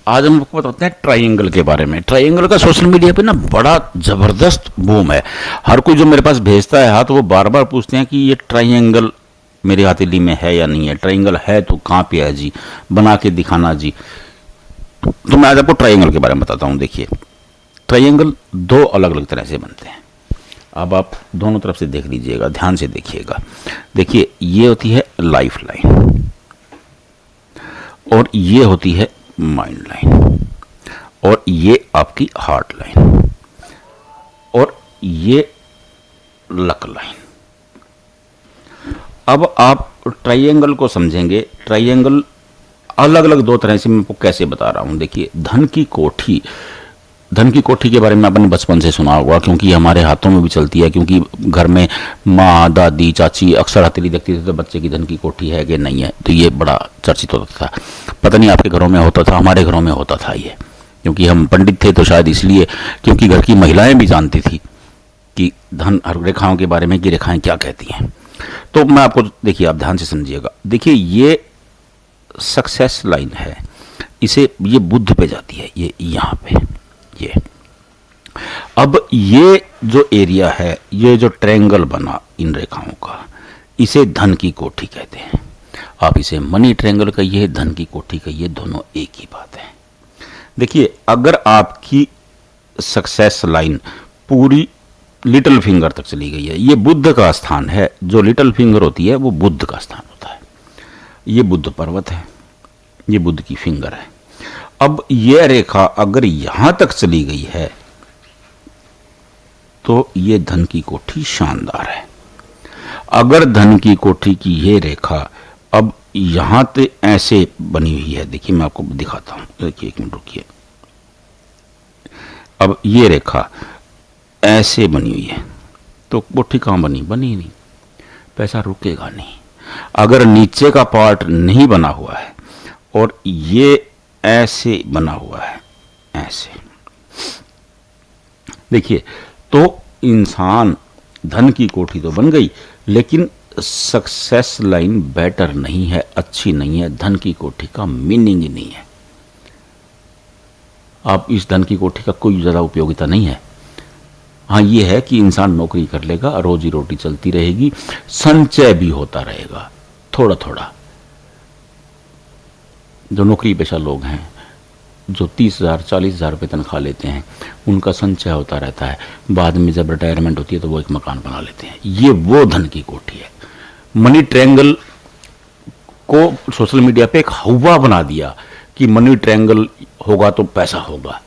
आज हम आपको बताते हैं ट्रायंगल के बारे में। ट्रायंगल का सोशल मीडिया पे ना बड़ा ज़बरदस्त बूम है। हर कोई जो मेरे पास भेजता है हाथ वो बार बार पूछते हैं कि ये ट्रायंगल मेरी हथेली में है या नहीं है, ट्रायंगल है तो कहाँ पे है जी, बना के दिखाना जी। तो मैं आज आपको ट्रायंगल के बारे में बताता हूँ। देखिए, ट्रायंगल दो अलग अलग तरह से बनते हैं। अब आप दोनों तरफ से देख लीजिएगा, ध्यान से देखिएगा। देखिए, ये होती है लाइफ लाइन और ये होती है माइंड लाइन और ये आपकी हार्ट लाइन और ये लक लाइन। अब आप ट्रायंगल को समझेंगे। ट्रायंगल अलग अलग दो तरह से मैं आपको कैसे बता रहा हूं। देखिए, धन की कोठी के बारे में आपने बचपन से सुना होगा, क्योंकि हमारे हाथों में भी चलती है। क्योंकि घर में माँ, दादी, चाची अक्सर हथेली देखती थी तो बच्चे की धन की कोठी है कि नहीं है, तो ये बड़ा चर्चित होता था। पता नहीं आपके घरों में होता था, हमारे घरों में होता था ये। क्योंकि हम पंडित थे तो शायद इसलिए, क्योंकि घर की महिलाएं भी जानती थी कि धन रेखाओं के बारे में कि रेखाएं क्या कहती हैं। तो मैं आपको, देखिए आप ध्यान से समझिएगा। देखिए, ये सक्सेस लाइन है, इसे ये बुध पे जाती है, ये यहाँ पे ये। अब ये जो एरिया है, ये जो ट्रायंगल बना इन रेखाओं का, इसे धन की कोठी कहते हैं। आप इसे मनी ट्रायंगल कहिए, धन की कोठी कहिए, दोनों एक ही बात है। देखिए, अगर आपकी सक्सेस लाइन पूरी लिटिल फिंगर तक चली गई है, ये बुद्ध का स्थान है। जो लिटिल फिंगर होती है वो बुद्ध का स्थान होता है। ये बुद्ध पर्वत है, ये बुद्ध की फिंगर है। अब यह रेखा अगर यहां तक चली गई है तो ये धन की कोठी शानदार है। अगर धन की कोठी की ये रेखा अब यहां पे ऐसे बनी हुई है, देखिए मैं आपको दिखाता हूं। देखिए, एक मिनट रुकिए। अब ये रेखा ऐसे बनी हुई है तो कोठी कहां बनी? बनी नहीं, पैसा रुकेगा नहीं। अगर नीचे का पार्ट नहीं बना हुआ है और ये ऐसे बना हुआ है, ऐसे, देखिए, तो इंसान, धन की कोठी तो बन गई लेकिन सक्सेस लाइन बेटर नहीं है, अच्छी नहीं है। धन की कोठी का मीनिंग ही नहीं है। आप इस धन की कोठी का कोई ज़्यादा उपयोगिता नहीं है। हाँ, ये है कि इंसान नौकरी कर लेगा, रोजी रोटी चलती रहेगी, संचय भी होता रहेगा थोड़ा थोड़ा। जो नौकरी पेशा लोग हैं, जो 30,000 40,000 रुपये तनख्वाह लेते हैं, उनका संचय होता रहता है। बाद में जब रिटायरमेंट होती है तो वो एक मकान बना लेते हैं। ये वो धन की कोठी है। मनी ट्रायंगल को सोशल मीडिया पे एक हवा बना दिया कि मनी ट्रायंगल होगा तो पैसा होगा।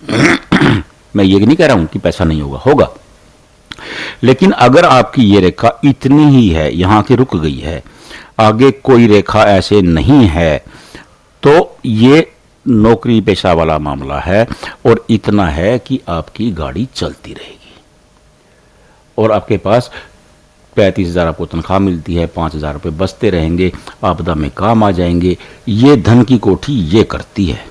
मैं ये नहीं कह रहा हूं कि पैसा नहीं होगा, होगा। लेकिन अगर आपकी ये रेखा इतनी ही है, यहां की रुक गई है, आगे कोई रेखा ऐसे नहीं है, तो ये नौकरी पेशा वाला मामला है। और इतना है कि आपकी गाड़ी चलती रहेगी और आपके पास 35,000 आपको तनख्वाह मिलती है, 5,000 रुपये बचते रहेंगे, आपदा में काम आ जाएंगे। ये धन की कोठी ये करती है,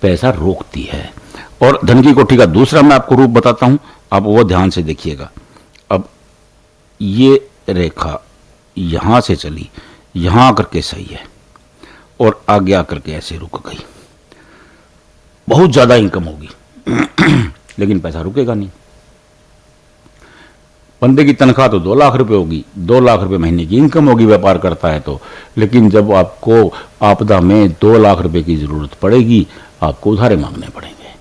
पैसा रोकती है। और धन की कोठी का दूसरा मैं आपको रूप बताता हूं, आप वो ध्यान से देखिएगा। अब ये रेखा यहां से चली, यहां आकर के सही है और आगे आकर के ऐसे रुक गई। बहुत ज्यादा इनकम होगी लेकिन पैसा रुकेगा नहीं। बंदे की तनख्वाह तो 2 लाख रुपए होगी, 2 लाख रुपए महीने की इनकम होगी व्यापार करता है तो। लेकिन जब आपको आपदा में 2 लाख रुपए की जरूरत पड़ेगी, आपको उधारे मांगने पड़ेंगे,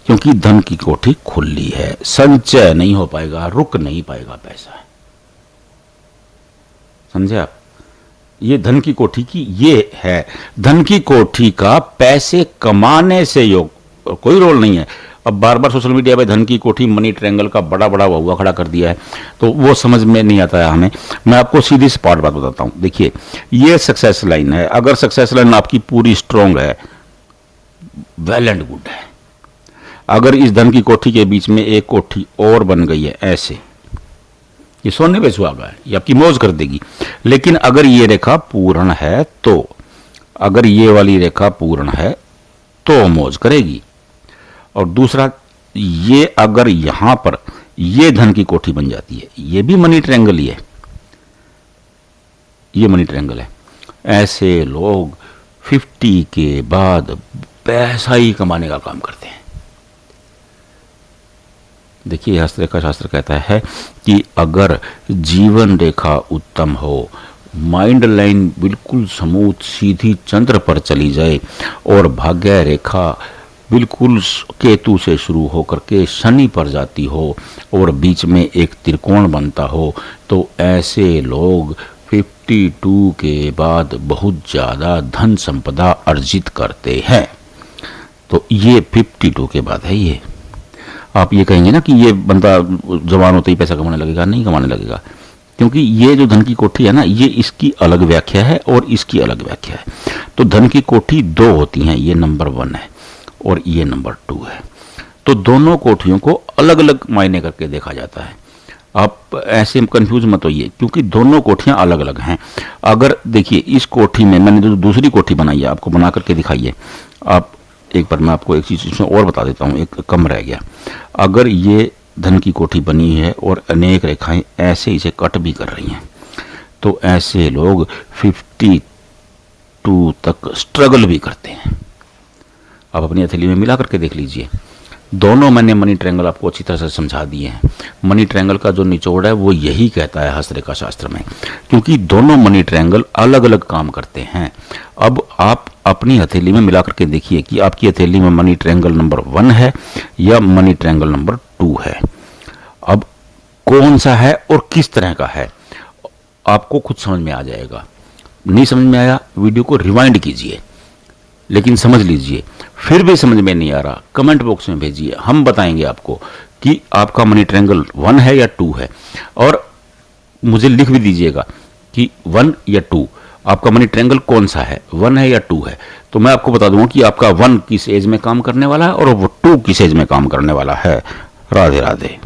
क्योंकि धन की कोठी खुली है, संचय नहीं हो पाएगा, रुक नहीं पाएगा पैसा। समझे आप? ये धन की कोठी की ये है। धन की कोठी का पैसे कमाने से योग कोई रोल नहीं है। अब बार बार सोशल मीडिया पे धन की कोठी, मनी ट्रायंगल का बड़ा बड़ा हुआ खड़ा कर दिया है, तो वो समझ में नहीं आता है हमें। मैं आपको सीधी स्पॉट बात बताता हूं। देखिए, ये सक्सेस लाइन है। अगर सक्सेस लाइन आपकी पूरी स्ट्रांग है, वेल एंड गुड है। अगर इस धन की कोठी के बीच में एक कोठी और बन गई है ऐसे, ये सोने पे सुहागा है, ये आपकी मौज कर देगी। लेकिन अगर ये रेखा पूर्ण है तो, अगर ये वाली रेखा पूर्ण है तो मौज करेगी। और दूसरा, ये अगर यहां पर ये धन की कोठी बन जाती है, ये भी मनी ट्रायंगल ही है, ये मनी ट्रायंगल है। ऐसे लोग 50 के बाद पैसा ही कमाने का काम करते हैं। देखिए, हस्तरेखा शास्त्र कहता है कि अगर जीवन रेखा उत्तम हो, माइंड लाइन बिल्कुल स्मूथ सीधी चंद्र पर चली जाए और भाग्य रेखा बिल्कुल केतु से शुरू होकर के शनि पर जाती हो और बीच में एक त्रिकोण बनता हो, तो ऐसे लोग 52 के बाद बहुत ज़्यादा धन संपदा अर्जित करते हैं। तो ये 52 के बाद है। ये आप ये कहेंगे ना कि ये बंदा जवान होते ही पैसा कमाने लगेगा, नहीं कमाने लगेगा, क्योंकि ये जो धन की कोठी है ना, ये इसकी अलग व्याख्या है और इसकी अलग व्याख्या है। तो धन की कोठी दो होती हैं, ये नंबर 1 है और ये नंबर 2 है। तो दोनों कोठियों को अलग अलग मायने करके देखा जाता है। आप ऐसे कंफ्यूज मत होइए, क्योंकि दोनों कोठियां अलग अलग हैं। अगर देखिए, इस कोठी में मैंने जो दूसरी कोठी बनाई है, आपको बना करके दिखाइए। आप एक बार मैं आपको एक चीज़ इसमें और बता देता हूँ, एक कम रह गया। अगर ये धन की कोठी बनी है और अनेक रेखाएं ऐसे इसे कट भी कर रही हैं, तो ऐसे लोग 52 तक स्ट्रगल भी करते हैं। आप अपनी हथेली में मिला करके देख लीजिए। दोनों मैंने मनी ट्रायंगल आपको अच्छी तरह से समझा दिए हैं। मनी ट्रायंगल का जो निचोड़ है वो यही कहता है हस्तरेखा शास्त्र में, क्योंकि दोनों मनी ट्रायंगल अलग अलग काम करते हैं। अब आप अपनी हथेली में मिला करके देखिए कि आपकी हथेली में मनी ट्रायंगल नंबर 1 है या मनी ट्रायंगल नंबर 2 है। अब कौन सा है और किस तरह का है, आपको खुद समझ में आ जाएगा। नहीं समझ में आया, वीडियो को रिवाइंड कीजिए, लेकिन समझ लीजिए। फिर भी समझ में नहीं आ रहा, कमेंट बॉक्स में भेजिए, हम बताएंगे आपको कि आपका मनी ट्रायंगल 1 है या 2 है। और मुझे लिख भी दीजिएगा कि 1 या 2 आपका मनी ट्रायंगल कौन सा है, 1 है या 2 है। तो मैं आपको बता दूंगा कि आपका 1 किस एज में काम करने वाला है और वो 2 किस एज में काम करने वाला है। राधे राधे।